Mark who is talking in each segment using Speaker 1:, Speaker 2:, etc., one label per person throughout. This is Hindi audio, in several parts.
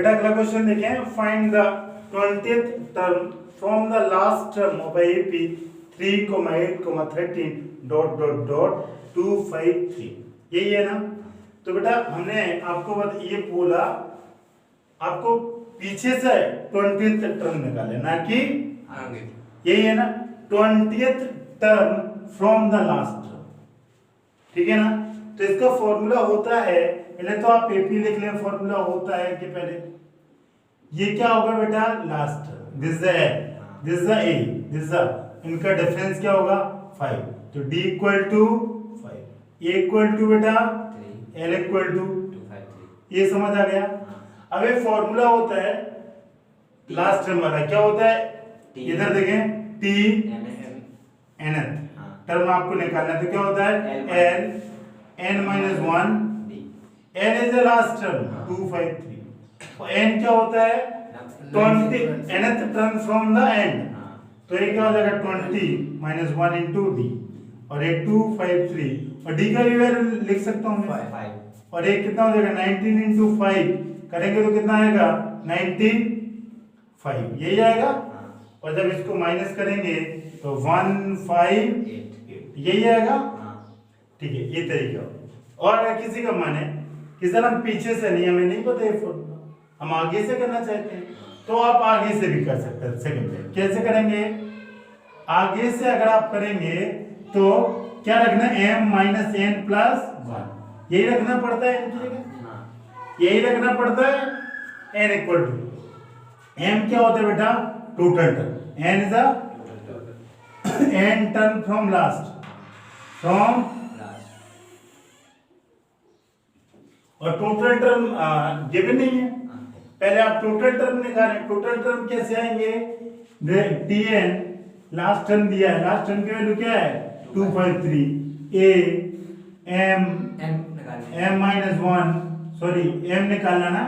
Speaker 1: बेटा अगला क्वेश्चन देखें, find the 20th term from the last term of AP 3,8,13 ... 253। यही है ना। तो बेटा हमने आपको ये बोला आपको पीछे से 20th टर्म निकाले ना कि आगे। यही है ना 20th term from the last term, ठीक है ना। तो इसका फॉर्मूला होता है, पहले तो आप एपी लिख लें, फॉर्मूला होता है कि पहले ये क्या होगा बेटा, last term, this is A, this is A, this is इनका डिफरेंस क्या होगा 5, तो d equal to 5, a equal to बेटा 3, l इक्वल टू 253। ये समझ आ गया। अब ये फॉर्मूला होता है लास्ट टर्म वाला, क्या होता है इधर देखें t nth टर्म आपको निकालना है, तो क्या होता है l n minus 1 n is the last term 253 और n क्या होता है 20 nth term from the end, तो ये क्या हो जाएगा 20 minus 1 into d और एक 253 और d का भी वैल्यू लिख सकता हूँ मैं 5 और एक कितना हो जाएगा 19 into 5 करेंगे तो कितना आएगा 95, यही आएगा। और जब इसको माइनस करेंगे तो 158 यही आएगा, ठीक है। ये तरीका। और अगर किसी का मन है कि सर हम पीछे से नहीं, हमें नहीं पता ये फॉर्मूला, हम आगे से करना चाहते हैं, तो आप आगे से भी कर सकते हैं। सेकंड में कैसे करेंगे, आगे से अगर आप करेंगे तो क्या रखना है m माइनस n प्लस 1, यही रखना पड़ता है इनकी जगह, यही रखना पड़ता है n इक्वल टू m क्या होता है बेटा total term, n is the n term from last, from और टोटल टर्म गिवन नहीं है, पहले आप टोटल टर्म निकालें। टोटल टर्म कैसे आएंगे, tn लास्ट टर्म दिया है, लास्ट टर्म की वैल्यू क्या है 253, a m minus 1 sorry m निकालना ना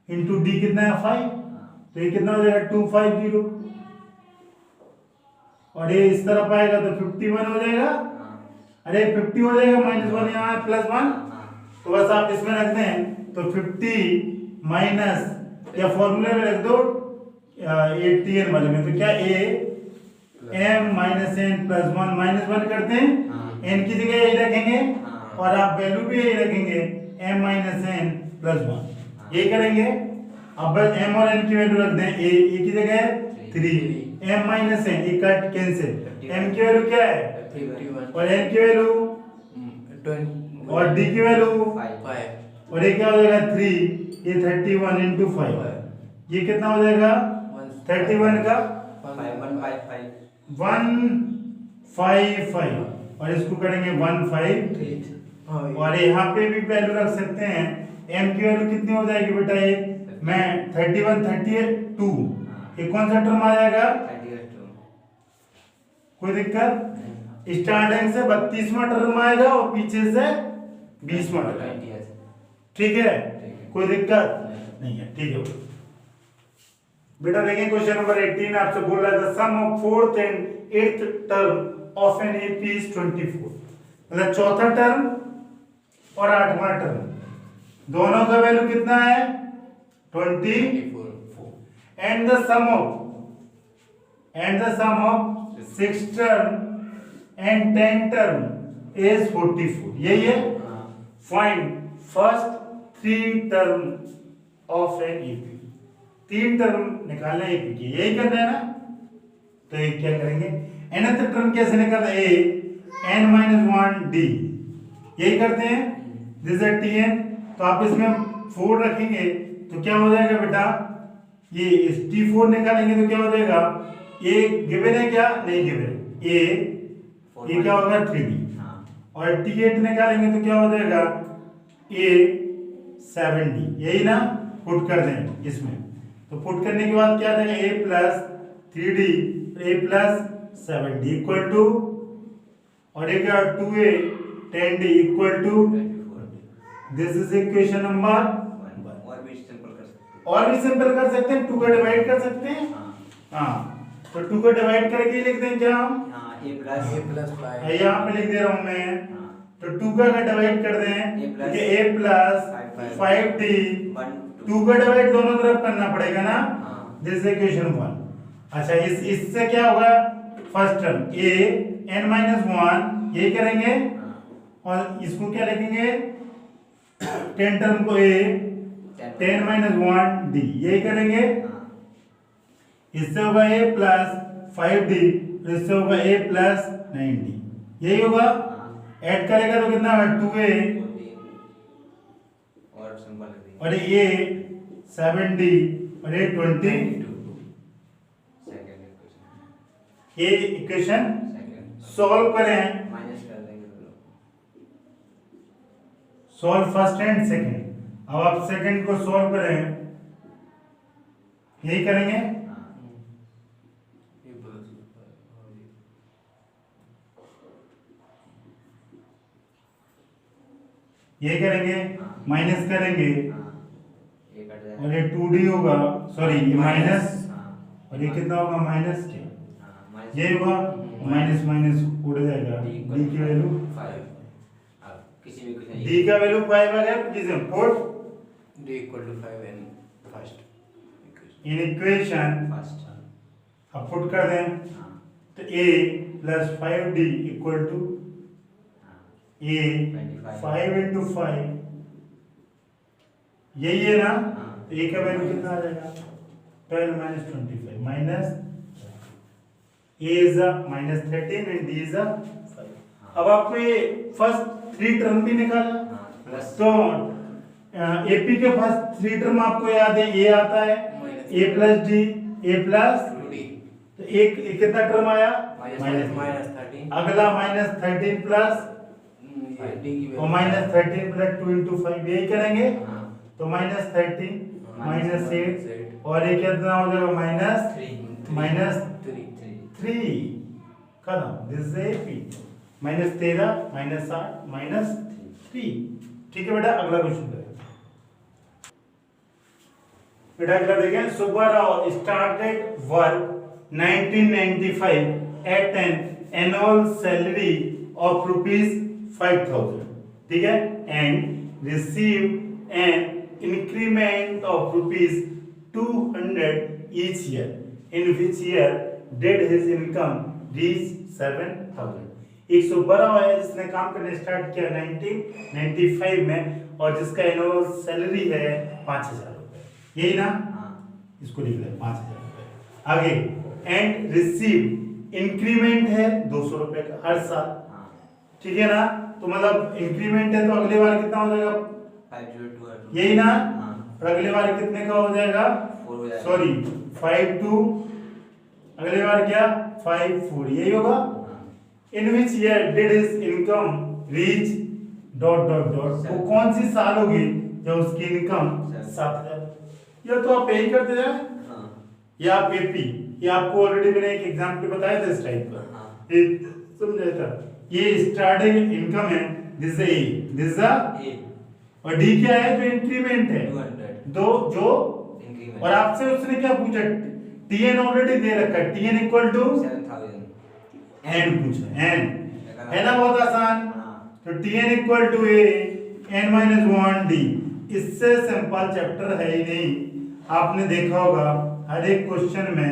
Speaker 1: इनटू d कितना है 5, तो ये कितना हो जाएगा 250 और ये इस तरफ आएगा तो 51 हो जाएगा, अरे 50 हो जाएगा, माइनस 1 यहाँ है प्लस 1, तो बस आप इसमें रख दें तो 50 माइनस या फॉर्मूले में रख दो 80n वाले में, तो क्या a m minus n plus 1 minus 1 करते हैं, n की जगह यही रखेंगे और आप वैल्यू भी यही रखेंगे m माइनस n प्लस 1, यही करेंगे। अब बस m और n की वैल्यू रख दें, a की जगह 3 m माइनस n ये कट कैंसिल, m की वैल्यू क्या है 51 और n की वैल्यू 20 और d की वैल्यू 5 और ये क्या हो जाएगा 3, ये 31 into 5, ये कितना हो जाएगा 31 का 155 और इसको करेंगे 158 और यहाँ पे भी वैल्यू रख सकते हैं, m की वैल्यू कितनी हो जाएगी बेटा, ये मैं 31 32 ये कौन सा टर्म आ जाएगा, कोई दिक्कत, स्टार्टिंग से 32वां टर्म आएगा और पीछे से 20वां टर्म, ठीक है, कोई दिक्कत नहीं है, ठीक है बेटा। देखिए क्वेश्चन नंबर 18 आपसे बोल रहा था sum of 4th and 8th term of an AP is 24, मतलब चौथा टर्म और 8वां टर्म दोनों का वैल्यू कितना है 24 and the sum of 6th term and 10th term is 44, यही है। Find first 3 term of an AP, 3 term निकालना है एपी की, यही करना है ना, तो ये क्या करेंगे nth टर्म कैसे निकालना है, a n minus 1 d, यही करते हैं, दिस इज tn, तो आप इसमें 4 रखेंगे तो क्या हो जाएगा बेटा, ये इस t4 निकालेंगे तो क्या हो जाएगा, a गिवन है क्या, नहीं गिवन है, a ये क्या होगा 3d और t8 निकालेंगे तो क्या हो जाएगा a 7d, यही ना, पुट कर दें इसमें, तो पुट करने के बाद क्या देगा a plus 3d a plus 7d equal to और ये क्या 2a 10d equal to, this is equation number 1। और भी सिंपल कर सकते हैं, 2 का डिवाइड कर सकते हैं, हाँ तो 2 का डिवाइड करके लिख दें क्या हम,
Speaker 2: a प्लस 5
Speaker 1: यहाँ पे लिख दे रहा हूँ मैं, तो 2 का अगर डिवाइड कर दें तो a प्लस 5d 2 का डिवाइड दोनों तरफ करना पड़ेगा ना,
Speaker 2: हाँ।
Speaker 1: This equation 1। अच्छा इससे क्या होगा, फर्स्ट टर्म a n-1 ये करेंगे और इसको क्या लिखेंगे, 10 टर्म को a 10-1 d यही करेंगे। इससे होगा a प्लस 5d, इससे होगा a प्लस 9d, यही होगा। ऐड करेगा तो कितना होगा 2a और ये 7d और ये 20। ये इक्वेशन सॉल्व करें,
Speaker 2: माइनस कर देंगे,
Speaker 1: सॉल्व फर्स्ट एंड सेकंड। अब आप सेकंड को सॉल्व करें, यही करेंगे। यही करेंगे, माइनस करेंगे और ये 2d होगा, सॉरी ये माइनस और ये कितना होगा माइनस के, ये होगा माइनस माइनस उड़ जाएगा, d की वैल्यू 5,
Speaker 2: किसी भी क्वेश्चन
Speaker 1: d का वैल्यू 5 आ गया, किसे put
Speaker 3: d equal to 5 in first equation.
Speaker 1: In equation,
Speaker 2: first.
Speaker 1: अब पुट कर दें तो a plus 5d equal to a 5 into 5, यही है ना। तो a का वैल्यू कितना आ जाएगा 12 minus 25 minus a is a minus 13 and d is a 5। अब आपको ये फर्स्ट 3 टर्म भी निकालना,
Speaker 2: प्लस
Speaker 1: तो एपी के फर्स्ट 3 टर्म आपको याद है, a आता है a plus d a plus,
Speaker 3: 2d
Speaker 1: तो एक कितना टर्म आया
Speaker 3: minus 13
Speaker 1: अगला माइनस 13 प्लस
Speaker 3: ये d की
Speaker 1: और
Speaker 3: वैल्यू
Speaker 1: माइनस 13 प्लस 2 into 5 यही करेंगे। तो माइनस 13 माइनस 8 और ये कितना हो जाएगा माइनस 3 खत्म, this is AP minus 13 minus 8 minus 3। ठीक है बेटा, अगला क्वेश्चन करें बेटा। अगला देखें, Subbarao started work 1995 at an annual salary of ₹5,000, ठीक है, and receive an increment of ₹200 each year, in which year did his income reach 7,000। 112 है जिसने काम करना स्टार्ट किया 1995 में और जिसका एनुअल सैलरी है 5,000 रुपए, यही ना, इसको लिख ले 5,000 रुपए। आगे एंड रिसीव इंक्रीमेंट है 200 रुपए का हर साल, ठीक है ना। तो मतलब इंक्रीमेंट है तो अगले बार कितना हो जाएगा
Speaker 2: 502,
Speaker 1: यही ना, और अगले बार कितने का हो जाएगा, सॉरी 52, अगले बार क्या 54, यही होगा। In which year did his income reach dot dot dot, वो कौन सी साल होगी जब उसकी इनकम 7,000। ये तो आप यही करते जाए, या आप एपी, ये आपको ऑलरेडी मैंने एक एग्जांपल बताया था इस टाइप का, ये समझा था। ये स्टार्टिंग इनकम है, दिस ए, दिस अ, और डी क्या है, जो इंक्रीमेंट है
Speaker 2: 200
Speaker 1: दो जो,
Speaker 2: इंक्रीमेंट,
Speaker 1: और आपसे उसने क्या पूछा, टीएन ऑलरेडी दे रखा है, टीएन इक्वल टू
Speaker 2: 7,000
Speaker 1: एन पूछा, एन है ना, बहुत आसान। तो TN equal to A n-1 D, इससे सिंपल चैप्टर है ही नहीं। आपने देखा होगा हर एक क्वेश्चन में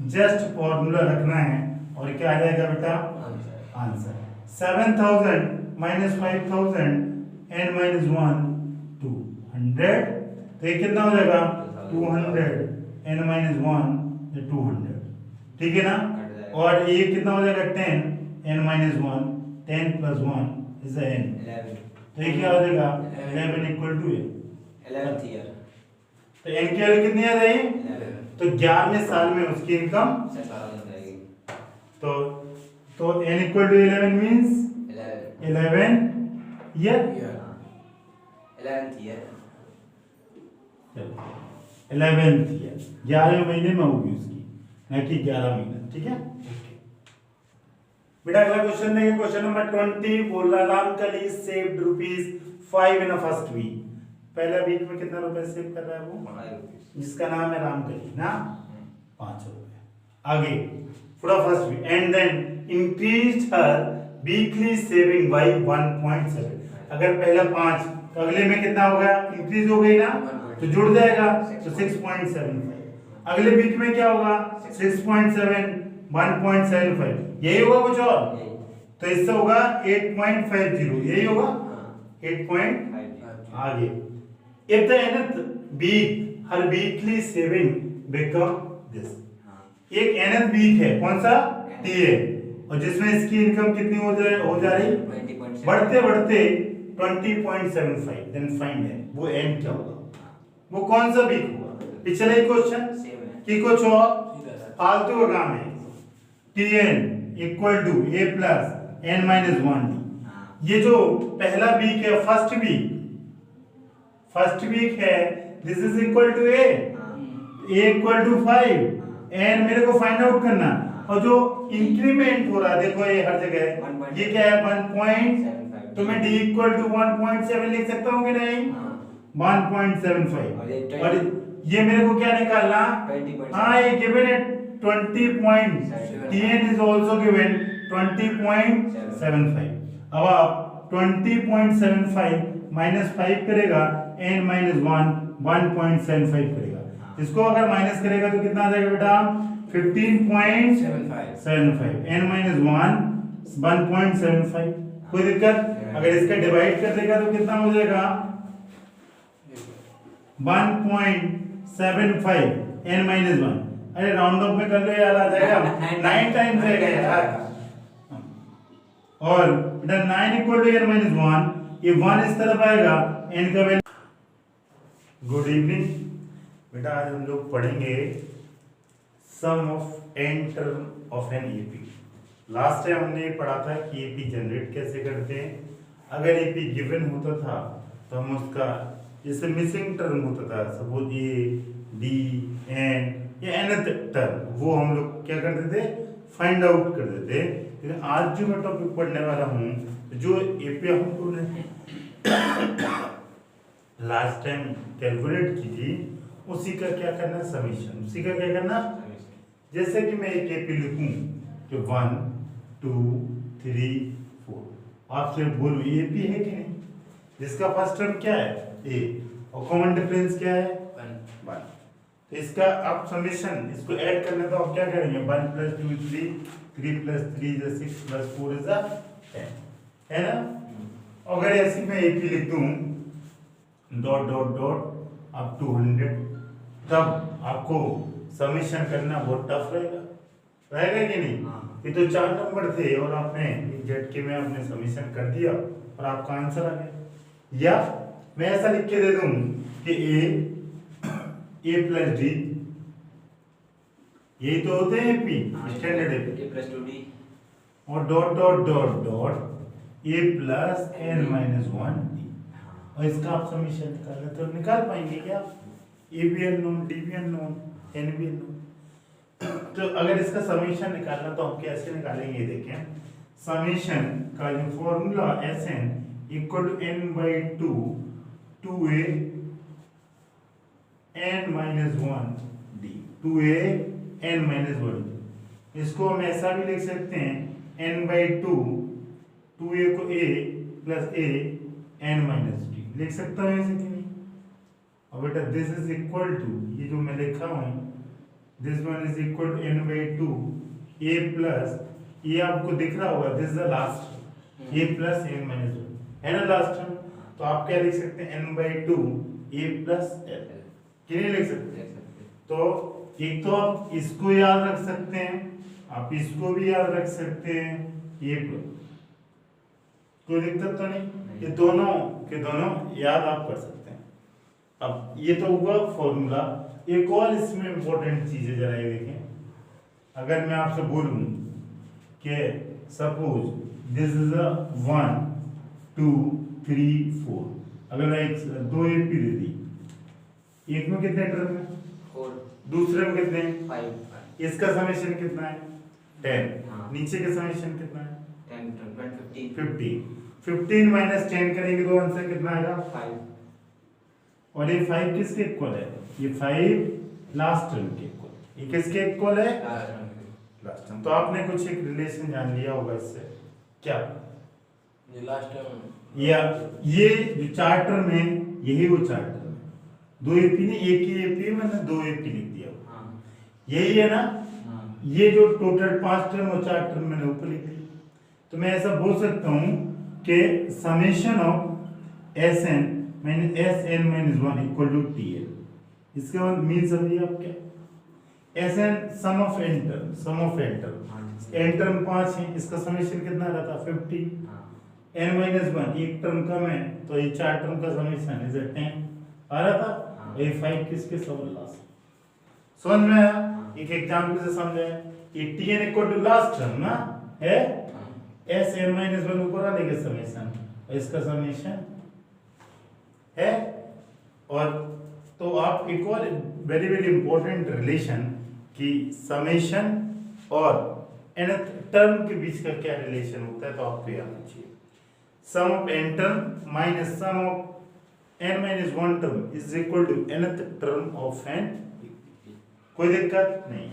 Speaker 1: जस्ट फॉर्मूला रखना है और क्या आ जाएगा बेटा आंसर। 7,000 minus 5,000 n-1 200, तो ये कितना हो जाएगा 200 n-1 200, ठीक है ना। और ये कितना हो जाएगा 10 n-1 10 plus 1 is n,
Speaker 2: 11
Speaker 1: तो ये क्या हो जाएगा 11 equal to
Speaker 2: 11th ईयर,
Speaker 1: तो n की वैल्यू कितनी आ जाएगी,
Speaker 2: 11
Speaker 1: तो 11वें साल में उसकी इनकम
Speaker 2: 7,000 रहेगी,
Speaker 1: तो n equal to 11 means 11 year,
Speaker 2: 11th year,
Speaker 1: 11th year 11वें महीने में होगी उसकी, ना कि 11 महीना, ठीक है। बेटा अगला क्वेश्चन देंगे, क्वेश्चन नंबर 20। बोल रहा Ramkali saved ₹5 in first week, पहला वीक में कितना रुपए सेव कर रहा है वो,
Speaker 2: 5 रुपीस,
Speaker 1: जिसका नाम है रामकली ना, 5 रुपए। आगे पूरा first week, and then increased her weekly saving by 1.7। अगर पहला 5 तो अगले में कितना हो गया, इंक्रीज हो गई ना, तो जुड़ जाएगा तो 6.75। अगले वीक में क्या होगा 6.7 1.75 यही होगा कुछ और
Speaker 2: यही।
Speaker 1: तो इससे होगा 8.50 यही होगा
Speaker 2: हाँ
Speaker 1: 8 पॉइंट
Speaker 2: 5
Speaker 1: आगे। if the nth week her weekly saving become this
Speaker 2: हाँ
Speaker 1: एक nth वीक है कौन सा TA और जिसमें इसकी इनकम कितनी हो जा रही
Speaker 2: 20.7
Speaker 1: बढ़ते बढ़ते 20.75 देन फाइंड है वो n क्या होगा वो कौन सा वीक होगा पिछले क्वेश्चन
Speaker 2: सेम है
Speaker 1: की कुछ और
Speaker 3: सीधा सा।
Speaker 1: फालतू का काम है TN equal to A plus N minus 1D
Speaker 2: हाँ
Speaker 1: ये जो पहला वीक है फर्स्ट वीक है this is equal to A
Speaker 2: हाँ
Speaker 1: A इक्वल टू 5 N मेरे को फाइंड आउट करना और जो इंक्रीमेंट हो रहा है देखो ये हर जगह
Speaker 2: 1.7
Speaker 1: ये क्या है 1 पॉइंट
Speaker 2: 75
Speaker 1: तो मैं D इक्वल टू 1.7 लिख सकता हूँ कि नहीं
Speaker 2: हाँ
Speaker 1: 1.75
Speaker 2: और ये
Speaker 1: और ये मेरे को क्या निकालना
Speaker 2: 20.7
Speaker 1: हाँ ये गिवन है 20 point TN is also given 20.75 अब आप 20.75 माइनस 5 करेगा n माइनस 1 करेगा इसको अगर माइनस करेगा तो कितना आ जाएगा बेटा 15.75 n माइनस 1 1.75 कोई दिक्कत अगर इसका डिवाइड कर देगा तो कितना हो जाएगा 1.75 n माइनस 1 अरे राउंड ऑफ में कर लो यार आ जाएगा 9 टाइम्स रहेगा यार और बेटा 9 इक्वल टू n माइनस 1 ये 1 इस तरफ आएगा n का वैल्यू गुड इवनिंग बेटा आज हम लोग पढ़ेंगे sum of n term of an AP last time हमने पढ़ा था कि एपी जनरेट कैसे करते हैं अगर एपी गिवन होता था तो हम उसका जैसे मिसिंग टर्म होता था सपोज ए डी एन या nth टर्म वो हम लोग क्या करते थे फाइंड आउट कर देते लेकिन आज जो मैं टॉपिक पढ़ने वाला हूँ जो एपी हमको लास्ट टाइम कैलकुलेट की थी उसी का क्या करना समीशन उसी का क्या करना जैसे कि मैं एक एपी लिखूं कि 1 2 3 4 आपसे बोलूं एपी है कि नहीं जिसका फर्स्ट टर्म क्या है ए और कॉमन डिफरेंस क्या है 1 तो इसका आप समीशन इसको ऐड करना तो आप क्या करेंगे 1 + 2 3 + 3 is 6 + 4 is 10 है ना अगर ऐसे मैं एपी लिख दूं dot dot dot up to 100 तब आपको समीशन करना बहुत टफ रहेगा कि नहीं
Speaker 2: हाँ।
Speaker 1: ये तो 4 नंबर थे और आपने एक झटके में आपने समीशन कर दिया और आपका आंसर आ गया या मैं ऐसा लिख के दे दूं कि a प्लस डी यही तो होते हैं AP standard AP
Speaker 2: a + 2d
Speaker 1: और dot dot dot dot a plus n minus 1 D और इसका आप समीशन निकाल तो निकाल पाएंगे क्या A be unknown D be unknown N be unknown तो अगर इसका समीशन निकालना तो हम कैसे निकालेंगे ये देखें समीशन का जो formula S N equal to N by two 2a n minus 1 D 2a n minus 1 इसको हम ऐसा भी लिख सकते हैं n बाई टू 2a को a plus a n minus D लिख सकता हूँ ऐसे कि नहीं और बेटा दिस इज इक्वल टू ये जो मैं लिखा हूँ this one is equal to n by two a plus ये आपको दिख रहा होगा this is the last a plus n minus 1 है ना लास्ट टर्म तो आप क्या लिख सकते हैं n by two a plus l कि नहीं लिख सकते तो एक तो आप इसको याद रख सकते हैं आप इसको भी याद रख सकते हैं ये कोई दिक्कत तो नहीं ये दोनों के दोनों याद आप कर सकते हैं अब ये तो हुआ फॉर्मूला एक और इसमें इंपॉर्टेंट चीज है जरा ये देखें अगर मैं आपसे बोलूं कि सपोज दिस इज अ 1 2 3 4 अगर मैं एक दो एपी दे दी एक में कितने टर्म है
Speaker 2: 4
Speaker 1: दूसरे में कितने
Speaker 2: 5
Speaker 1: इसका समेशन कितना है 10
Speaker 2: हाँ।
Speaker 1: नीचे का समेशन कितना है
Speaker 2: 10 15
Speaker 1: 15 माइनस 10 करेंगे तो आंसर कितना आएगा
Speaker 2: 5
Speaker 1: और ये 5 किसके इक्वल है ये 5 लास्ट टर्म के इक्वल ये किसके इक्वल है लास्ट टर्म तो आपने कुछ एक रिलेशन जान लिया होगा इससे क्या
Speaker 3: ये लास्ट टाइम
Speaker 1: या ये जो चार टर्म है यही वो चार टर्म है दो एपी नहीं, एक ही एपी, मैंने दो एपी लिख दिया।
Speaker 2: हाँ
Speaker 1: यही है ना?
Speaker 2: हाँ
Speaker 1: ये जो टोटल 5 टर्म और 4 टर्म मैंने ऊपर लिख दी। तो मैं ऐसा बोल सकता हूँ कि summation of S N minus S N minus one equal to T N. इसका मतलब मीन समझिए आप क्या? S N sum of N term, sum of N term,
Speaker 2: हाँ
Speaker 1: एन टर्म 5 है, इसका समेशन कितना रहता है 50।
Speaker 2: हाँ
Speaker 1: एन माइनस वन, एक टर्म कम है तो ये 4 टर्म का समेशन इज 10 आ रहा था।
Speaker 2: हाँ।
Speaker 1: ये 5 किसके सब लास्ट। समझ में आया?
Speaker 2: हाँ।
Speaker 1: एक एग्जांपल से समझे। ये T N equal to last term ना है,
Speaker 2: हाँ
Speaker 1: एस एन माइनस वन ऊपर आने के समेशन, इसका समेशन है। और तो आप एक और वेरी वेरी इंपॉर्टेंट रिलेशन कि समेशन और nth टर्म के बीच का क्या रिलेशन होता है तो आपको याद आना चाहिए। Sum of n term minus sum of n minus one term is equal to nth term of n। कोई दिक्कत नहीं।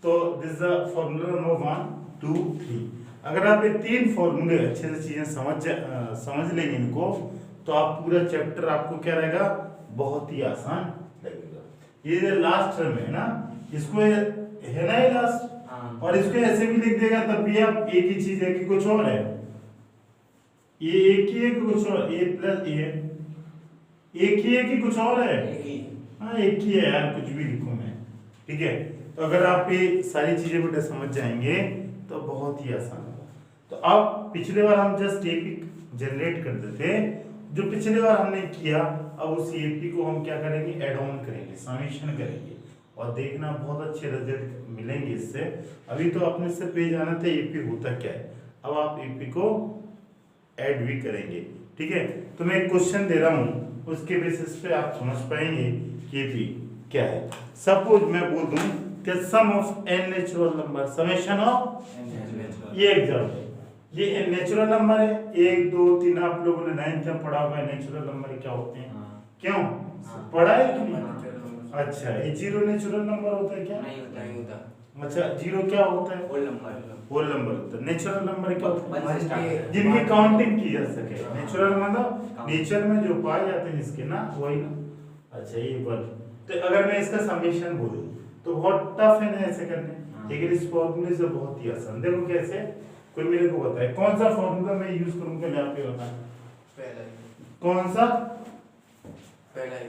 Speaker 1: तो this is the formula number 1 2 3। अगर आप ये तीन फॉर्मूले अच्छे से चीजें समझ लेंगे इनको, तो आप पूरा चैप्टर आपको क्या रहेगा, बहुत ही आसान लगेगा। ये जो लास्ट टर्म है ना, इसको है ना ये लास्ट,
Speaker 2: हाँ।
Speaker 1: और इसको ऐसे भी लिख देगा तब भी आप एक ही चीज है कि कुछ और है। ये एक ही है कि कुछ और, ए प्लस ए एक ही है कि कुछ और है?
Speaker 2: एक ही।
Speaker 1: हाँ एक ही है यार, कुछ भी लिखूं मैं, ठीक है। तो अगर आप ये सारी चीजें बेटा समझ जाएंगे तो बहुत ही आसान होगा। तो अब पिछले बार हम जस्ट एपी जनरेट करते थे, जो पिछले बार हमने किया, अब उस एपी को हम क्या करेंगे, ऐड ऑन करेंगे, समेशन करेंगे, और देखना बहुत अच्छे रिजल्ट मिलेंगे इससे। अभी तो अपने से पेज आना था एपी होता क्या है, अब आप एपी को ऐड भी करेंगे, ठीक है। तो मैं एक क्वेश्चन दे रहा हूँ, उसके बेसिस पे आप समझ पाएंगे कि एपी क्या है। सपोज मैं बोल दूं कि sum of n natural number, summation of, ये एग्जांपल, ये नेचुरल नंबर है, 1 2 3 आप लोगों ने 9th में पढ़ा हुआ है नेचुरल नंबर क्या होते हैं।
Speaker 2: हाँ।
Speaker 1: क्यों
Speaker 2: हाँ।
Speaker 1: पढ़ा है कि
Speaker 2: हाँ।
Speaker 1: नहीं? अच्छा, ये जीरो नेचुरल नंबर होता है क्या?
Speaker 2: नहीं होता, नहीं होता।
Speaker 1: अच्छा, जीरो क्या होता है?
Speaker 2: Whole number.
Speaker 1: होल नंबर होता है। नेचुरल नंबर क्या होता है?
Speaker 2: वन से start है।
Speaker 1: जिनकी काउंटिंग की जा सके।
Speaker 2: हाँ।
Speaker 1: नेचुरल मतलब
Speaker 2: Count।
Speaker 1: नेचर में जो पाए जाते हैं जिसके ना, वही ना। अच्छा ये वन। तो अगर मैं इसका समेशन बोलूं तो बहुत टफ है ना ऐसे करने,
Speaker 2: हाँ।
Speaker 1: लेकिन इस फॉर्मूले से बहुत ही आसान। देखो कैसे, कोई मेरे को बताए कौन सा फॉर्मूला मैं यूज करूंगा, ले आप ये बताएं
Speaker 3: पहला ही,
Speaker 1: कौन सा।
Speaker 3: पहला ही।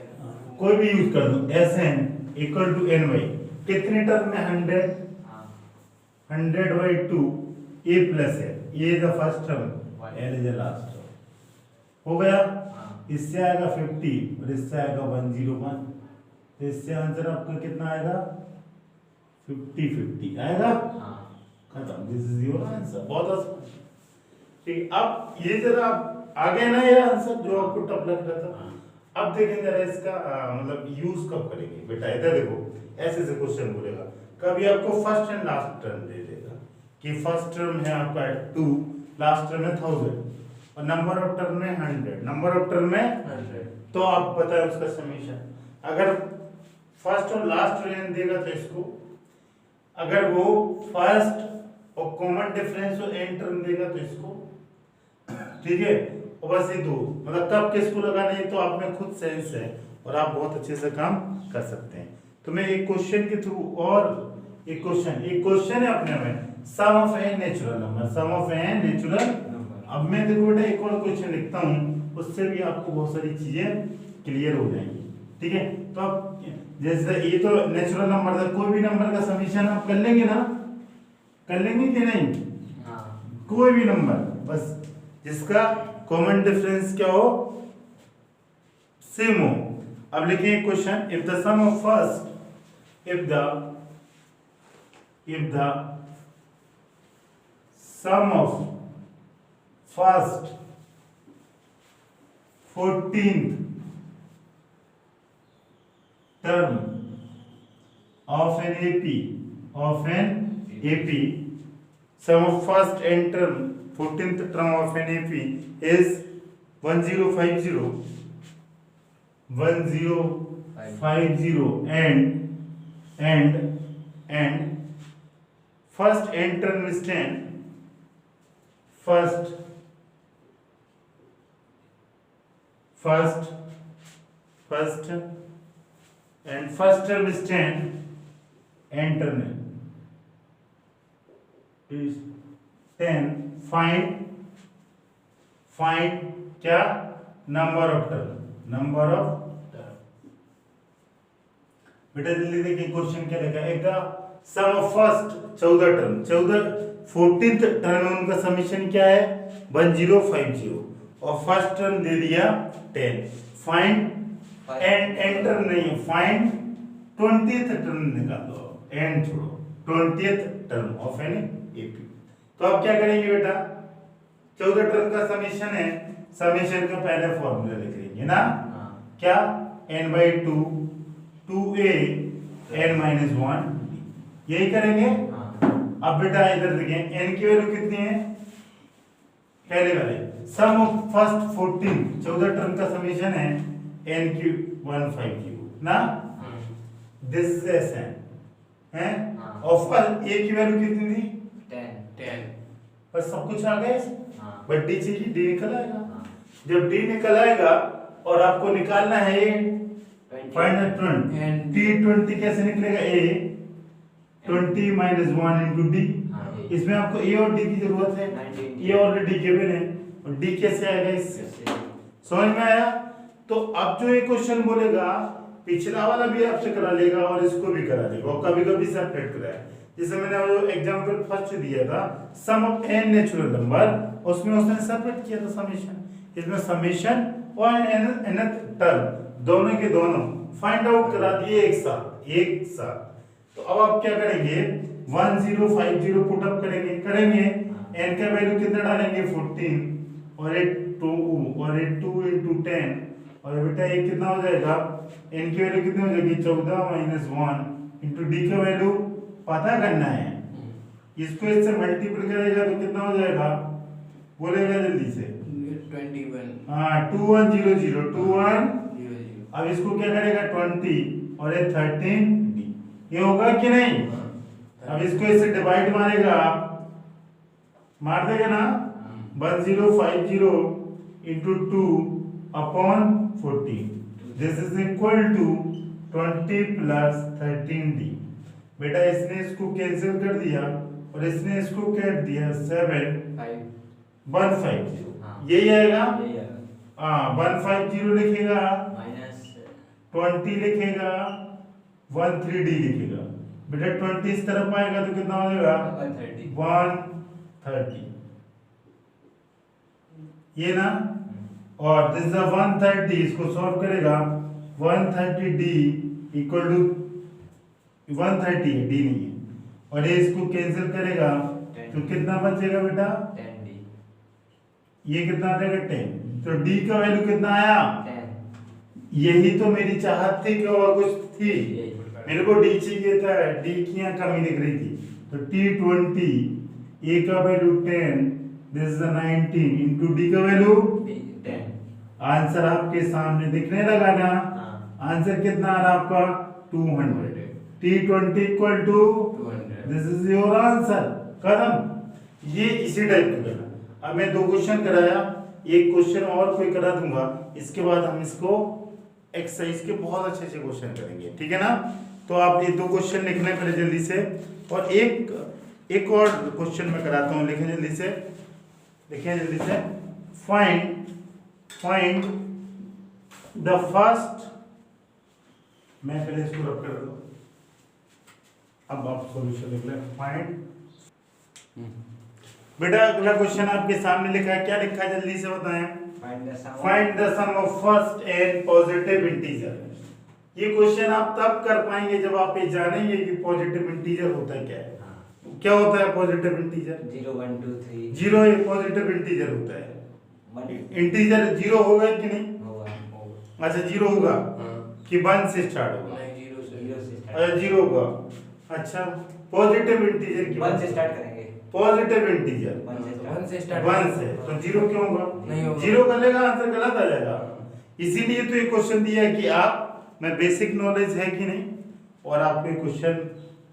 Speaker 1: कोई भी यूज कर दो, S N equal to N Y, कितने टर्म में 100,
Speaker 2: हाँ।
Speaker 1: 100 बाई 2 ए प्लस है, ये the first term,
Speaker 2: One।
Speaker 1: L is the last term, हो गया।
Speaker 2: हाँ।
Speaker 1: इससे आएगा 50 और इससे आएगा 101, तो इससे आंसर आपका कितना आएगा, 50 50 आएगा,
Speaker 2: हाँ।
Speaker 1: खत्म। दिस इज योर आंसर, बहुत आसान। ठीक, अब ये जरा आ गया ना ये आंसर जो आपको टफ लग रहा था।
Speaker 2: हाँ।
Speaker 1: अब देखें जरा इसका मतलब यूज कब करेंगे बेटा। इधर देखो ऐसे से क्वेश्चन बोलेगा, कभी आपको फर्स्ट एंड लास्ट टर्म दे देगा कि फर्स्ट टर्म है आपका 2, लास्ट टर्म है 1000 और नंबर ऑफ टर्म में 100, नंबर ऑफ टर्म में
Speaker 3: 100।
Speaker 1: तो आप बताएं उसका समेशन। अगर फर्स्ट और लास्ट टर्म देगा तो इसको, अगर वो फर्स्ट और कॉमन डिफरेंस और एंड टर्म देगा तो इसको, ठीक है। और बस ये दो, मतलब कब किसको लगाना है तो आप में खुद सेंस है और आप बहुत अच्छे से काम कर सकते हैं। तो मैं एक क्वेश्चन के थ्रू और एक क्वेश्चन है अपने में, sum of n natural number, sum of n natural number. अब मैं देखो बेटा एक और क्वेश्चन लिखता हूँ, उससे भी आपको बहुत सारी चीजें क्लियर हो जाएंगी, ठीक है। तो अब जैसे ये तो नेचुरल नंबर था, कोई भी नंबर का समीशन आप कर लेंगे ना, कर लेंगे कि नहीं?
Speaker 2: हाँ।
Speaker 1: कोई भी नंबर, बस जिसका कॉमन डिफरेंस क्या हो, सेम हो। अब लिखेंगे question, if the sum of first, if the sum of first 14th term of an AP, sum of first and term 14th term of an AP is 1050 and first and term is 10, first and first term is 10 n term is 10 find क्या number of बेटा जल्दी देखिए क्वेश्चन क्या लिखा है एक sum of first 14 term 14th term में उनका समीशन क्या है 1050 और फर्स्ट टर्म दे दिया 10 फाइंड एंड टर्म नहीं है फाइंड 20th टर्म निकालो एंड छोड़ो 20th term of an AP तो अब क्या करेंगे बेटा 14 टर्म का समीशन है समीशन का पहले फॉर्मूला लिख लेंगे ना क्या n/2 2a n-1 यही करेंगे अब बेटा इधर देखें n की वैल्यू कितनी है पहले वाले सम ऑफ फर्स्ट 14 टर्म का समीशन है n की 150 ना दिस इज n है और फर्स्ट a की वैल्यू कितनी थी
Speaker 2: 10
Speaker 1: बस सब कुछ आ गया बट d चाहिए d निकल आएगा
Speaker 2: हाँ।
Speaker 1: जब d निकल आएगा और आपको निकालना है ये फाइंड t20 कैसे निकलेगा a 20 - 1 into d इसमें आपको a और d की जरूरत है ये ऑलरेडी गिवन है और d कैसे आएगा इससे समझ में आया तो अब जो ये क्वेश्चन बोलेगा पिछला वाला भी आपसे करा लेगा और इसको भी करा लेगा और कभी-कभी सेपरेट कराया जैसे मैंने वो एग्जांपल फर्स्ट दिया था sum of n natural number उसमें उसने सेपरेट किया था समेशन इसमें समेशन और nth टर्म दोनों के दोनों फाइंड आउट करा दिए एक साथ तो अब आप क्या करेंगे 1050 पुट अप करेंगे n का वैल्यू कितना डालेंगे 14 और ये 2 into 10 और बेटा ये कितना हो जाएगा n की वैल्यू कितनी हो जाएगी 14 - 1 into d का वैल्यू पता करना है इसको इससे मल्टीपल करेगा तो कितना हो जाएगा बोलेगा जल्दी से
Speaker 3: 21
Speaker 1: हाँ 2100 21
Speaker 3: 0
Speaker 1: अब इसको क्या करेगा 20 और ये 13 ये होगा कि नहीं अब इसको इससे डिवाइड मारेगा मार देगा ना 1050 into 2 upon 14 this is equal to 20 plus 13d बेटा इसने इसको कैंसिल कर दिया और इसने इसको काट दिया 150 यही आएगा हाँ 150 लिखेगा -20 लिखेगा 13d लिखेगा बेटा 20 इस तरफ आएगा तो कितना हो जाएगा 130 ये ना और दिस इज 130 इसको सॉल्व करेगा 130d इक्वल टू 130 है d नहीं है और ये इसको कैंसिल करेगा तो कितना बचेगा बेटा
Speaker 2: 10d
Speaker 1: ये कितना आ जाएगा 10 तो d का वैल्यू कितना आया
Speaker 2: 10
Speaker 1: यही तो मेरी चाहत थी कि और कुछ थी मेरे को d चाहिए था d की यहाँ कमी दिख रही थी तो t20 a का value 10 this is 19 into d का वैल्यू
Speaker 2: 10
Speaker 1: आंसर आपके सामने दिखने लगा ना आंसर कितना आ रहा आपका 200 t20 equal to
Speaker 3: 200
Speaker 1: this is your answer खत्म ये इसी टाइप का करना अब मैं 2 क्वेश्चन कराया एक क्वेश्चन और कोई करा दूंगा इसके बाद हम इसको एक्सरसाइज के बहुत अच्छे अच्छे क्वेश्चन करेंगे ठीक है ना तो आप ये 2 क्वेश्चन लिखना पहले जल्दी से और एक और क्वेश्चन मैं कराता हूँ लिखें जल्दी से फाइंड द फर्स्ट मैं पहले इसको रब कर दूँ अब आप सॉल्यूशन लिख लें फाइंड बेटा अगला क्वेश्चन आपके सामने लिखा है क्या लिखा है जल्दी से बताएं find the sum of first and positive integer ये क्वेश्चन आप तब कर पाएंगे जब आप ये जानेंगे कि पॉजिटिव इंटीजर होता है क्या होता है पॉजिटिव इंटीजर
Speaker 2: 0 1 2 3
Speaker 1: जीरो एक पॉजिटिव इंटीजर होता है इंटीजर जीरो होगा कि नहीं
Speaker 2: होगा
Speaker 1: अच्छा जीरो होगा कि 1 से स्टार्ट होगा
Speaker 3: नहीं 0 से
Speaker 1: अच्छा जीरो होगा अच्छा पॉजिटिव इंटीजर की
Speaker 2: 1 से स्टार्ट करेंगे
Speaker 1: पॉजिटिव इंटीजर
Speaker 3: 1 से स्टार्ट
Speaker 1: 1 से तो जीरो क्यों होगा
Speaker 3: नहीं होगा।
Speaker 1: जीरो कर लेगा आंसर गलत आ जाएगा इसीलिए तो ये क्वेश्चन दिया है कि आप में बेसिक नॉलेज है कि नहीं और आपको क्वेश्चन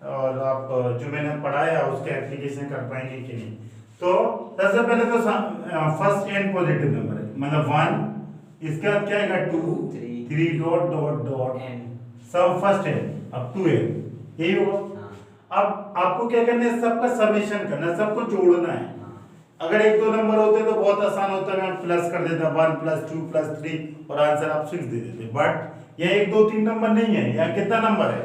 Speaker 1: और आप जो मैंने पढ़ाया उसका एप्लीकेशन कर पाएंगे कि नहीं तो सबसे पहले तो फर्स्ट एंड पॉजिटिव नंबर है मतलब 1 इसके बाद क्या आएगा 2 3 dot dot dot
Speaker 2: n
Speaker 1: sum first n up to n, यही होगा।
Speaker 2: हाँ।
Speaker 1: अब आपको क्या करना है, सबका समेशन करना है, सबको जोड़ना है। अगर एक दो नंबर होते तो बहुत आसान होता है, मैं प्लस कर देता 1 + 2 + 3 और आंसर आप 6 दे देते, बट यह 1 2 3 नंबर नहीं है, यहाँ कितना नंबर है,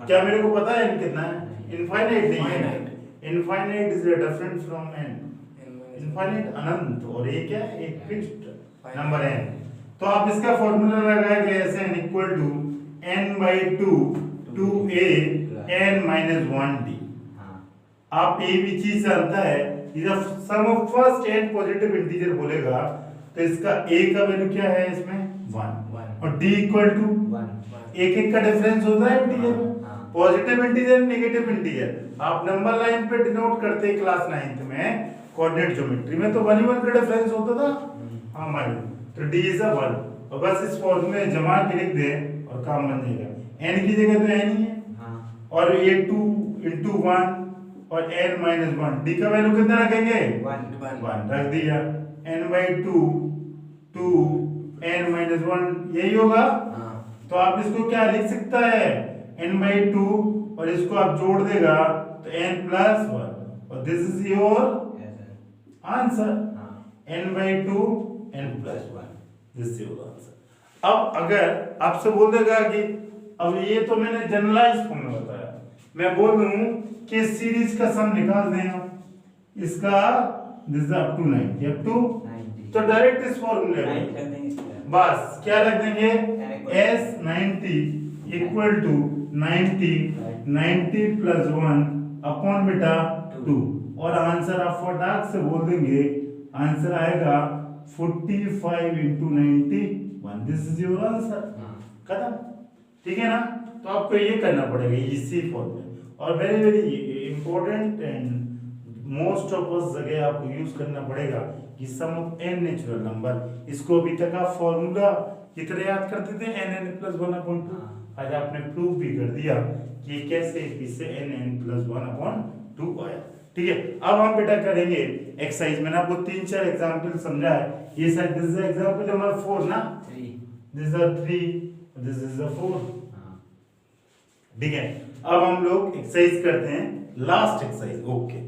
Speaker 1: क्या मेरे को पता है कितना है? इनफाइनाइट नहीं है। Infinite is different from n, infinite अनंत, और ये क्या है, एक फिक्स्ड नंबर है। तो आप इसका फॉर्मूला लगाएंगे ऐसे n equal to n/2 2a n - 1d। आप ए भी चीज जानता है, जब sum of first n positive integer बोलेगा तो इसका a का वैल्यू क्या है इसमें 1 और d इक्वल टू
Speaker 2: 1
Speaker 1: एक एक का डिफरेंस होता है इंटीजर में, पॉजिटिव इंटीजर नेगेटिव इंटीजर आप नंबर लाइन पे डिनोट करते हैं क्लास 9th में कोऑर्डिनेट ज्योमेट्री में, तो 1 1 का डिफरेंस होता था। हाँ मालूम, तो d इज 1 और बस इस फॉर्मूले में जमा के लिख दें और काम बन जाएगा। n की जगह तो n ही है और ये 2 × 1 और n - 1, d का वैल्यू कितना रखेंगे 1 रख दिया, n/2 2 n - 1 यही होगा। तो आप इसको क्या लिख सकता है, n/2 और इसको आप जोड़ देगा तो n + 1 और this is your answer, n/2 n + 1 this is your answer. अब अगर आपसे बोल देगा कि अब ये तो मैंने जनरलाइज फॉर्म में बताया, मैं बोल दूं कि इस सीरीज का सम निकाल दें आप, इसका this is up to 90 up to, तो डायरेक्ट इस फॉर्मूले में बस क्या रख देंगे s 90 इक्वल टू 90 90 + 1 अपॉन बेटा 2 और आंसर आप फटाक से बोल देंगे, आंसर आएगा 45 × 91, दिस इज योर आंसर। खत्म, ठीक है ना। तो आपको ये करना पड़ेगा इसी फॉर्मूले, और very very important and most of उस जगह आपको यूज करना पड़ेगा कि sum of n natural number, इसको अभी तक आप फॉर्मूला कितने याद करते थे n + 1/2, आज आपने प्रूव भी कर दिया कि कैसे इससे n + 1/2 आया। ठीक है, अब हम बेटा करेंगे एक्सरसाइज में, आपको 3-4 एग्जांपल समझा है, ये sir this is example number 4 ना,
Speaker 2: 3
Speaker 1: दिस इज 3 दिस इज 4। ठीक है, अब हम लोग एक्सरसाइज करते हैं, लास्ट एक्सरसाइज। ओके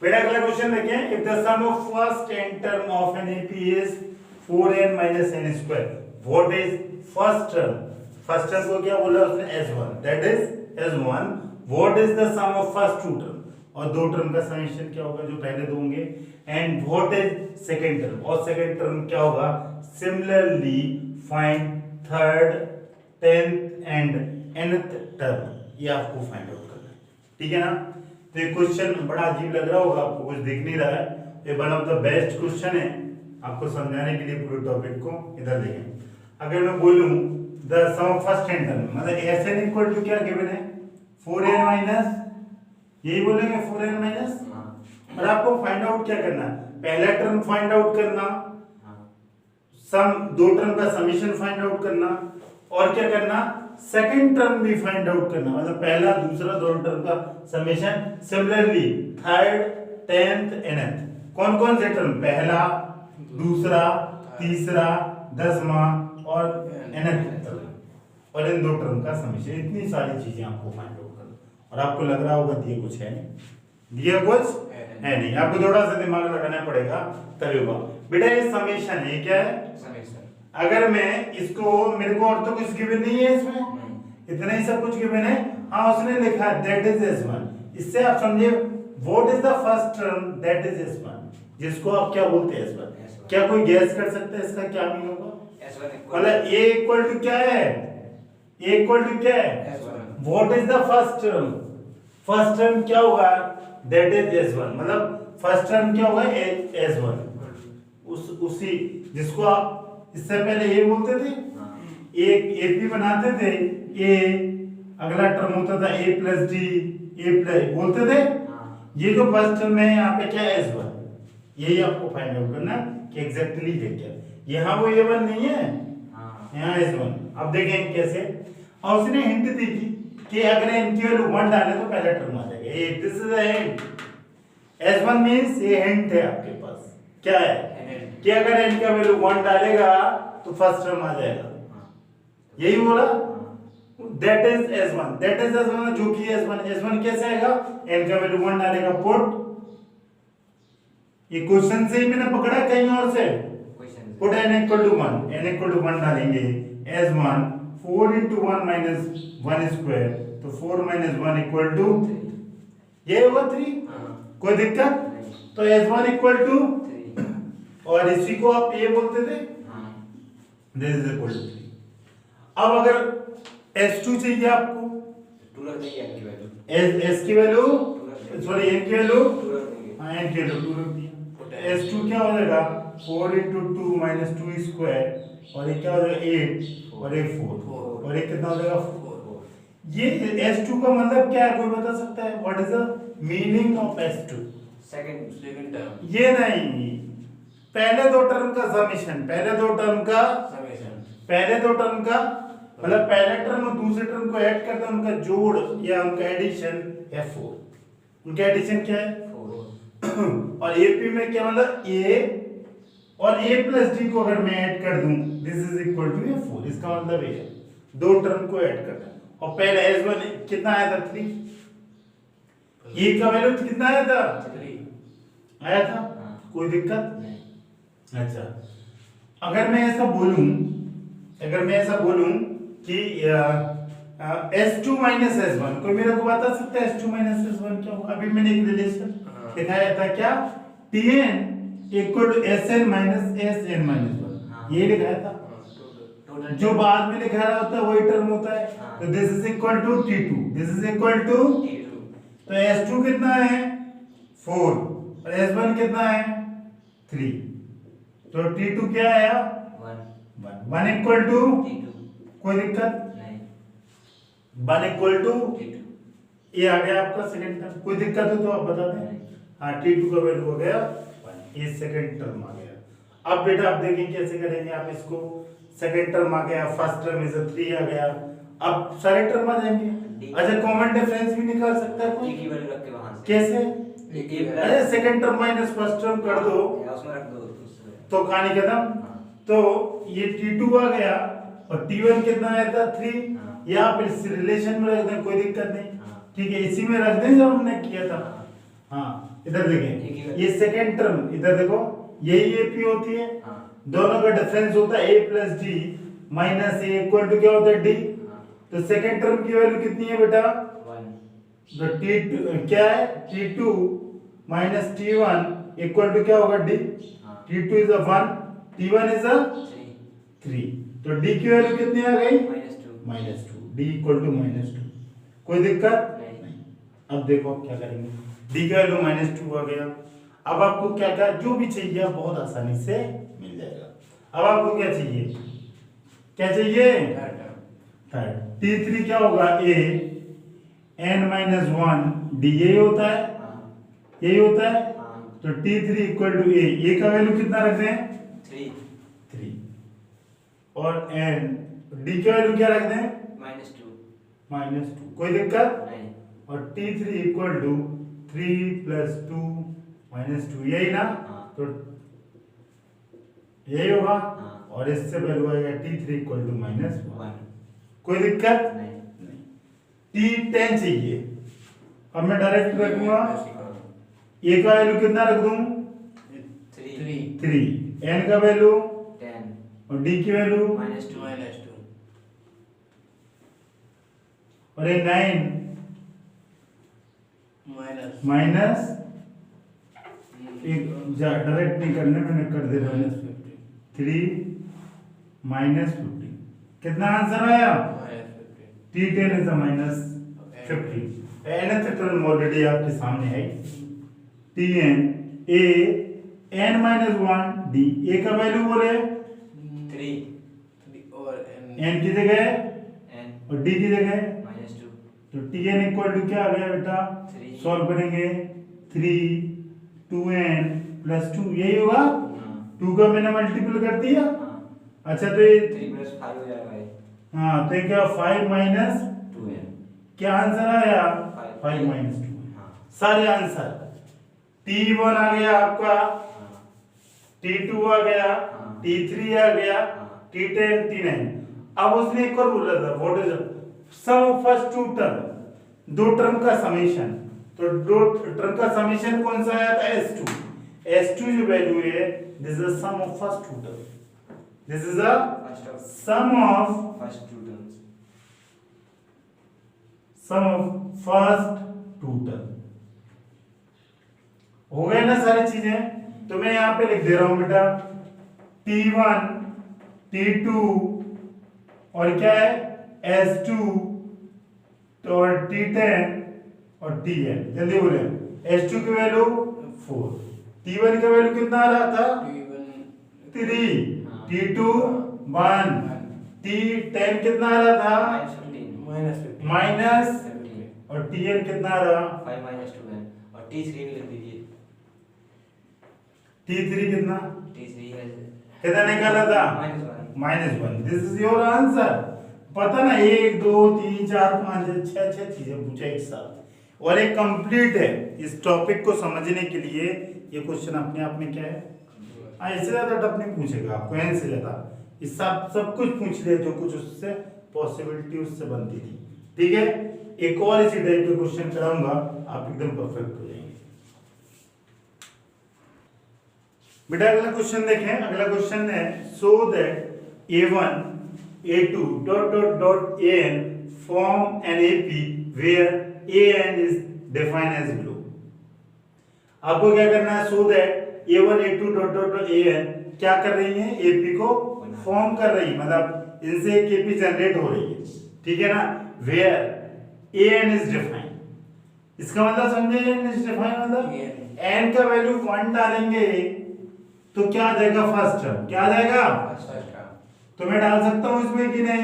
Speaker 1: बेटा अगला क्वेश्चन देखें, if the sum of first n term of an AP is 4n - n², what is first term? First term को क्या बोला उसने s1, that is s1, what is the sum of first two term, और दो टर्म का समेशन क्या होगा जो पहले दो होंगे, and what is second term, और सेकंड टर्म क्या होगा, similarly find third 10th and nth term, ये आपको फाइंड आउट करना है। ठीक है ना। तो ये क्वेश्चन बड़ा अजीब लग रहा होगा आपको, कुछ दिख नहीं रहा है, ये one of the best question है आपको समझाने के लिए पूरे टॉपिक को। इधर देखें, अगर मैं बोलूं the sum of first n term, मतलब sn इक्वल टू क्या गिवन है 4n-, यही बोलेंगे 4n-, और आपको फाइंड आउट क्या करना है, पहला टर्म फाइंड आउट करना, सम दो टर्म का समेशन फाइंड आउट करना, और क्या करना सेकंड टर्म भी फाइंड आउट करना, मतलब पहला दूसरा दोनों टर्म का summation, similarly third 10th nth, कौन कौन से टर्म, पहला दूसरा तीसरा 10वां और nth टर्म, और इन दो टर्म का समेशन, इतनी सारी चीजें आपको फाइंड आउट करना। और आपको लग रहा होगा दिए कुछ है नहीं, दिए कुछ है नहीं, आपको थोड़ा सा दिमाग लगाना पड़ेगा तभी होगा। बेटा ये समेशन है, ये क्या है
Speaker 2: समेशन,
Speaker 1: अगर मैं इसको, मेरे को और तो कुछ गिवन नहीं है इसमें, इतना ही सब कुछ गिवन है। हाँ उसने लिखा है दैट इज s1, इससे आप समझे what is the first term that is s1, जिसको आप क्या बोलते हैं s1, क्या कोई गैस कर सकता है इसका क्या मीन होगा, मतलब a इक्वल टू क्या है, a इक्वल टू क्या है what is the first term, first term क्या होगा दैट इज s1, मतलब फर्स्ट टर्म क्या होगा s1, उसी जिसको आप इससे पहले ये बोलते थे, एक एपी बनाते थे, ए अगला टर्म होता था a + d a + बोलते थे, ये जो फर्स्ट टर्म है यहाँ पे क्या है s1, यही आपको फाइंड आउट करना कि एग्जैक्टली है क्या, यहाँ वो a1 नहीं है, यहाँ s1। अब देखें कैसे, और उसने हिंट दी थी कि अगर इनकी वैल्यू 1 डाले तो पहला टर्म आ जाएगा, ये this is a hint, s1 means ये हिंट है आपके पास, क्या है कि अगर n का वैल्यू 1 डालेगा तो फर्स्ट टर्म आ जाएगा, यही बोला,
Speaker 2: हाँ,
Speaker 1: that is S1, that is S1 जो कि S1 कैसे आएगा, n का वैल्यू 1 डालेगा पुट, ये क्वेश्चन से ही मैंने पकड़ा कहीं और से,
Speaker 2: question
Speaker 1: put n equal to 1, n equal to 1 डालेंगे, S1 4 into 1 minus 1 square, तो 4 minus 1 इक्वल टू, ये होगा 3,
Speaker 2: हाँ,
Speaker 1: कोई दिक्कत,
Speaker 2: नहीं,
Speaker 1: तो S1 इक्वल टू,
Speaker 2: 3,
Speaker 1: और इसी को आप ये बोलते थे,
Speaker 2: हाँ,
Speaker 1: दिस इज इक्वल टू 3। अब अगर S2 चाहिए आपको,
Speaker 2: 2 रख देंगे n की वैल्यू,
Speaker 1: S की वैल्यू,
Speaker 2: देंगे।
Speaker 1: सॉरी n की वैल्यू,
Speaker 2: 2 रख देंगे,
Speaker 1: हाँ n की वैल्यू 2 रख दिया, S2 क्या हो जाएगा 4 into 2 minus 2 square, और ये क्या हो जाएगा 8 और ये 4, और ये कितना हो जाएगा 4।
Speaker 2: 4,
Speaker 1: ये S2 का मतलब क्या है, कोई बता सकता है, what is the meaning of S2?
Speaker 2: Second term,
Speaker 1: ये नहीं, पहले दो टर्म का समेशन, पहले दो टर्म का, पहले दो टर्म का मतलब पहले टर्म और दूसरे टर्म को ऐड करते हैं, उनका जोड़ या उनका एडिशन है 4, उनका एडिशन क्या है
Speaker 2: 4,
Speaker 1: और एपी में क्या मतलब a और a प्लस d को अगर मैं ऐड कर दूं, दिस इज इक्वल टू ये 4, इसका मतलब ये है दो टर्म को ऐड करना है, और पहले S1 कितना आया था 3, a का वैल्यू कितना आया था,
Speaker 2: 3,
Speaker 1: आया था,
Speaker 2: हाँ।
Speaker 1: कोई दिक्कत,
Speaker 2: नहीं,
Speaker 1: अच्छा अगर मैं ऐसा बोलूं, अगर मैं ऐसा बोलूं कि S2 माइनस S1, कोई मेरे को बता सकता है S2 माइनस S1 क्या होगा? अभी मैंने एक रिलेशन दिखाया था क्या, Tn equal to Sn minus Sn minus 1, ये लिखाया था,
Speaker 2: टोटल
Speaker 1: जो बाद में लिखाया होता है वही टर्म होता है,
Speaker 2: हाँ।
Speaker 1: तो this is equal to T2, this is equal to,
Speaker 2: T2,
Speaker 1: तो S2 कितना है 4 और S1 कितना है 3, तो T2 क्या आया 1 इक्वल टू,
Speaker 2: T2,
Speaker 1: कोई दिक्कत,
Speaker 2: नहीं,
Speaker 1: 1 इक्वल टू,
Speaker 2: T2,
Speaker 1: ये आ गया आपका सेकंड टर्म, कोई दिक्कत हो तो आप बता दें, हाँ T2 का वैल्यू हो गया 1, ये सेकंड टर्म आ गया। अब बेटा आप देखें कैसे करेंगे आप इसको, सेकंड टर्म आ गया, फर्स्ट टर्म इज 3 आ गया, अब सारे टर्म आ जाएंगे, अच्छा कॉमन डिफरेंस भी निकाल सकता है
Speaker 2: E
Speaker 1: कोई,
Speaker 2: की वैल्यू रख के वहां से
Speaker 1: कैसे,
Speaker 2: A
Speaker 1: अरे second term minus first term कर दो
Speaker 2: या उसमें रख दो उससे,
Speaker 1: तो कहानी खत्म,
Speaker 2: हाँ,
Speaker 1: तो ये T2 आ गया और T1 कितना आया था 3,
Speaker 2: हाँ।
Speaker 1: यहाँ पे इस रिलेशन में रख दें कोई दिक्कत नहीं,
Speaker 2: हाँ।
Speaker 1: ठीक है इसी में रख दें जो हमने किया था, हाँ इधर
Speaker 2: एक ही
Speaker 1: देखें
Speaker 2: बात।
Speaker 1: ये सेकंड टर्म, इधर देखो यही AP होती है,
Speaker 2: हाँ,
Speaker 1: दोनों का डिफरेंस होता है A plus D minus A equal to क्या होता है D,
Speaker 2: हाँ,
Speaker 1: तो सेकंड टर्म की वैल्यू कितनी है बेटा,
Speaker 2: 1,
Speaker 1: तो T2 क्या है T2 minus T1 equal to क्या होगा D,
Speaker 2: हाँ,
Speaker 1: T2 इज 1, T1 इज
Speaker 2: 3,
Speaker 1: 3, तो D की वैल्यू कितनी आ गई
Speaker 2: -2,
Speaker 1: -2, D इक्वल टू -2, कोई दिक्कत
Speaker 2: नहीं,
Speaker 1: अब देखो आप क्या करेंगे, D का वैल्यू -2 आ गया, अब आपको क्या क्या जो भी चाहिए आप बहुत आसानी से मिल जाएगा। अब आपको क्या चाहिए, क्या चाहिए थर्ड, T3 क्या होगा A n-1 D, यही होता है,
Speaker 2: हाँ,
Speaker 1: यही होता है,
Speaker 2: हाँ,
Speaker 1: तो T3 इक्वल टू A का वैल्यू कितना रख दें
Speaker 2: 3,
Speaker 1: 3, और n D का वैल्यू क्या रख दें
Speaker 2: -2,
Speaker 1: -2, कोई दिक्कत,
Speaker 2: नहीं,
Speaker 1: और T3 इक्वल टू 3 प्लस 2 -2, यही ना,
Speaker 2: हाँ,
Speaker 1: तो यही होगा,
Speaker 2: हाँ,
Speaker 1: और इससे वैल्यू आएगा T3 इक्वल टू -1,
Speaker 2: 1,
Speaker 1: कोई दिक्कत
Speaker 2: नहीं,
Speaker 1: T10 चाहिए, अब मैं डायरेक्ट रखूंगा,
Speaker 2: हाँ,
Speaker 1: A का वैल्यू कितना रख दूं
Speaker 2: 3,
Speaker 1: 3, n का वैल्यू
Speaker 2: 10,
Speaker 1: और D की वैल्यू,
Speaker 2: -2,
Speaker 1: और ये 9 माइनस, एक डायरेक्ट नहीं करने, मैंने कर दे -3 -15, कितना आंसर आया T10 is -15, nth term already आपके सामने है, Tn A n-1 D, A का वैल्यू बोले
Speaker 2: 3,
Speaker 1: n की जगह
Speaker 2: n,
Speaker 1: और D की जगह,
Speaker 2: -2,
Speaker 1: तो Tn इक्वल टू क्या आ गया बेटा,
Speaker 2: 3,
Speaker 1: सॉल्व करेंगे 3 2n प्लस 2, यही होगा,
Speaker 2: हाँ,
Speaker 1: 2 का मैंने मल्टीपल कर दिया,
Speaker 2: हाँ,
Speaker 1: अच्छा तो ये
Speaker 2: 3 + 5 हो जाएगा ये,
Speaker 1: हाँ तो ये क्या 5 माइनस
Speaker 2: 2n,
Speaker 1: क्या आंसर आया 5
Speaker 2: 5
Speaker 1: माइनस 2,
Speaker 2: हाँ,
Speaker 1: सारे आंसर, T1 आ गया आपका,
Speaker 2: हाँ,
Speaker 1: T2 आ गया,
Speaker 2: हाँ।
Speaker 1: T3 आ गया,
Speaker 2: हाँ।
Speaker 1: T10 T9, अब उसने एक और बोला था what is sum of first two term, दो टर्म का समेशन। तो दो टर्म का समेशन कौन सा आया था? S2। S2 जो वैल्यू है this is the sum of first two term, this is the
Speaker 2: First of
Speaker 1: sum of
Speaker 2: first two terms.
Speaker 1: Sum of first two term. हो गए ना सारी चीजें? तो मैं यहां पे लिख दे रहा हूं बेटा T1 T2 और क्या है S2 तो और T10 और Tn। जल्दी बोले। S2 की वैल्यू 4, T1 का वैल्यू कितना आ रहा था? 3, T2 1, T10 कितना आ रहा था? माइनस,
Speaker 2: 15
Speaker 1: और Tn कितना आ रहा?
Speaker 2: 5 minus 2 है और T3 भी लिख दीजिए।
Speaker 1: T3 कितना
Speaker 2: T3 है
Speaker 1: कितना निकाला था? -1। This is your answer. पता ना 1 2 3 4 5 6 चीजें पूछा एक साथ और एक कंप्लीट है। इस टॉपिक को समझने के लिए ये क्वेश्चन अपने आप में क्या है, इससे ज्यादा टफ नहीं पूछेगा आपको, ऐसे ज्यादा इस सब कुछ पूछ लिया जो कुछ उससे पॉसिबिलिटी उससे बनती थी। ठीक है, एक और इसी टाइप के क्वेश्चन कराऊंगा, आप एकदम परफेक्ट हो जाएंगे। बेटा अगला क्वेश्चन देखें। अगला क्वेश्चन है so that A1 A2 dot dot dot AN form an AP where AN is defined as below। आपको क्या करना है? So that A1 A2 dot dot dot AN क्या कर रही है? AP को फॉर्म कर रही है, मतलब इनसे एक AP जनरेट हो रही है। ठीक है ना? where AN is defined, इसका मतलब समझे? AN is defined मतलब N का वैल्यू 1 डालेंगे तो क्या आ जाएगा? फर्स्ट टर्म क्या आ जाएगा? तो मैं डाल सकता हूं इसमें कि नहीं?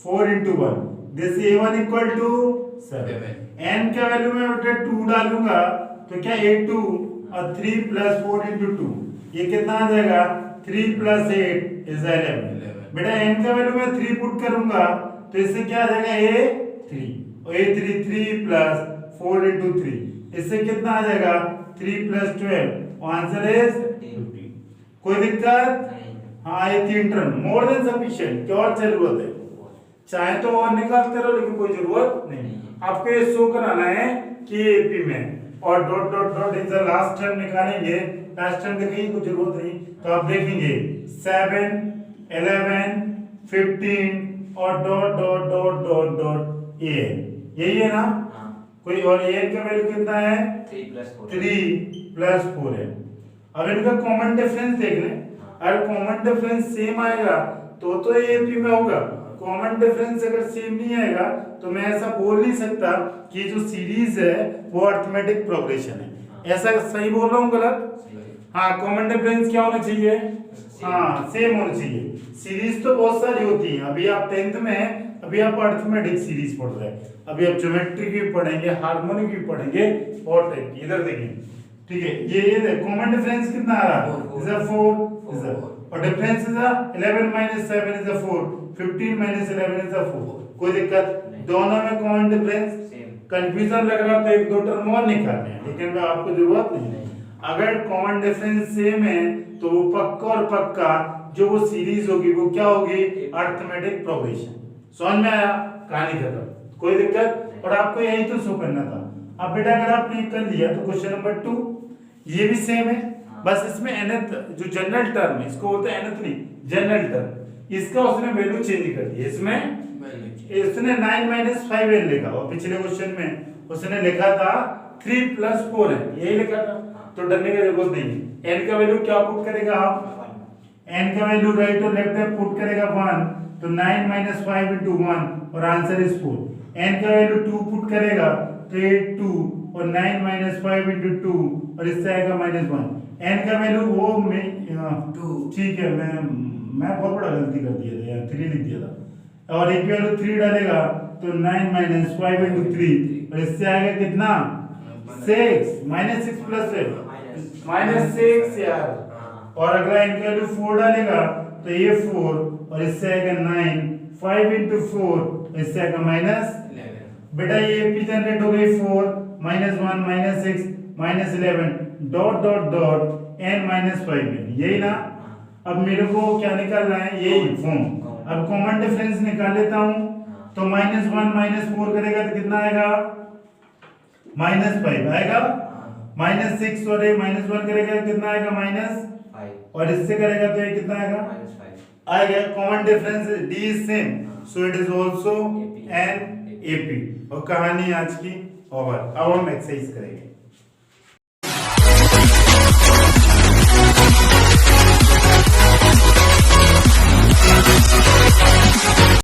Speaker 1: 4 into 1 this A1 equal to 7। N का वैल्यू मैं बेटा 2 डालूंगा तो क्या A2 और 3 plus 4 into 2 ये कितना आ जाएगा? 3 plus 8 is 11। बेटा N का वैल्यू मैं 3 पुट करूंगा तो इससे क्या आ जाएगा? A3 और A3 3 plus 4 into 3 इससे कितना आ जाएगा? 3 plus 12 आंसर इज 15। कोई दिक्कत? हाँ ये 3 टर्म मोर देन सफिशिएंट। क्या और जरूरत है? चाहे तो और निकालते रहो लेकिन कोई जरूरत नहीं। आपको ये शो कराना है कि एपी में और dot dot dot in the last term निकालेंगे। लास्ट टर्म देखेंगे कोई जरूरत नहीं तो आप देखेंगे 7 11 15 और dot dot dot dot dot A यही है ना? कोई और ए का वैल्यू कितना है? 3 plus 4 है। अब इनका कॉमन डिफरेंस देख लें। अगर कॉमन डिफरेंस सेम आएगा तो ये एपी में होगा। कॉमन डिफरेंस अगर सेम नहीं आएगा तो मैं ऐसा बोल नहीं सकता कि जो सीरीज है वो अरिथमेटिक प्रोग्रेशन है। ऐसा सही बोल रहा हूँ गलत? हाँ, कॉमन डिफरेंस क्या होना चाहिए? हाँ सेम होना चाहिए। सीरीज तो बहुत सारी होती है। अभी आप 10th में हैं, अभी आप अरिथमेटिक सीरीज पढ़ रहे हैं, अभी आप ज्योमेट्री की पढ़ेंगे, हार्मोनिक की पढ़ेंगे और टाइप की। इधर देखिए ठीक है, ये कॉमन डिफरेंस कितना आ रहा है? इज 4 और डिफरेंस इज 11 - 7 इज 4, 15 - 11 इज 4। कोई दिक्कत? दोनों में कॉमन डिफरेंस। कंफ्यूजन लग रहा तो एक दो टर्म और निकालने हैं लेकिन आपको जरूरत नहीं। अगर कॉमन डिफरेंस सेम है तो वो पक्का और पक्का जो वो सीरीज होगी वो क्या होगी? Arithmetic progression. समझ में आया? कहानी खत्म। कोई दिक्कत? और आपको यही तो शो करना था। अब बेटा अगर आपने कर लिया तो क्वेश्चन नंबर 2 ये भी सेम है, बस इसमें nth जो जनरल टर्म है इसको बोलते हैं nth नहीं जनरल टर्म, इसका उसने वैल्यू चेंज कर दी। इसमें इसने 9 - 5n लिखा और पिछले क्वेश्चन में उसने लिखा था 3 + 4 है, यही लिखा था तो डरने की जरूरत नहीं है। n का वैल्यू क्या पुट करेगा आप? n का वैल्यू राइट और लेफ्ट में पुट करेगा 1 तो 9 - 5 into 1 और आंसर इज 4। n का वैल्यू 2 पुट करेगा तो 8 2 और 9 - 5 into 2 और इससे आएगा -1। n का वैल्यू वो ठीक है, मैं बहुत बड़ा गलती कर दिया था यार, 3 लिख दिया था और एक वैल्यू 3 डालेगा तो 9 - 5 into 3 और इससे आएगा कितना? 6 -6 प्लस -6 यार। और अगला n का वैल्यू 4 डालेगा तो ये 4 और इससे आएगा 9 5 into 4 इससे आएगा -11। बेटा ये एपी जनरेट हो गई 4 -1 -6 -11 dot dot dot n - 5n, यही ना? अब मेरे को क्या निकालना है? यही फॉर्म। अब कॉमन डिफरेंस निकाल लेता हूं
Speaker 2: हाँ।
Speaker 1: तो -1 -4 करेगा तो कितना आएगा -5 आएगा
Speaker 2: हाँ।
Speaker 1: -6 और ये -1 करेगा तो कितना आएगा
Speaker 2: -5
Speaker 1: और इससे करेगा तो ये कितना आएगा
Speaker 2: -5
Speaker 1: आएगा common difference D is same
Speaker 2: हाँ।
Speaker 1: So it is also
Speaker 2: AP.
Speaker 1: An AP और कहानी आज की ओवर अब हम एक्सरसाइज करेंगे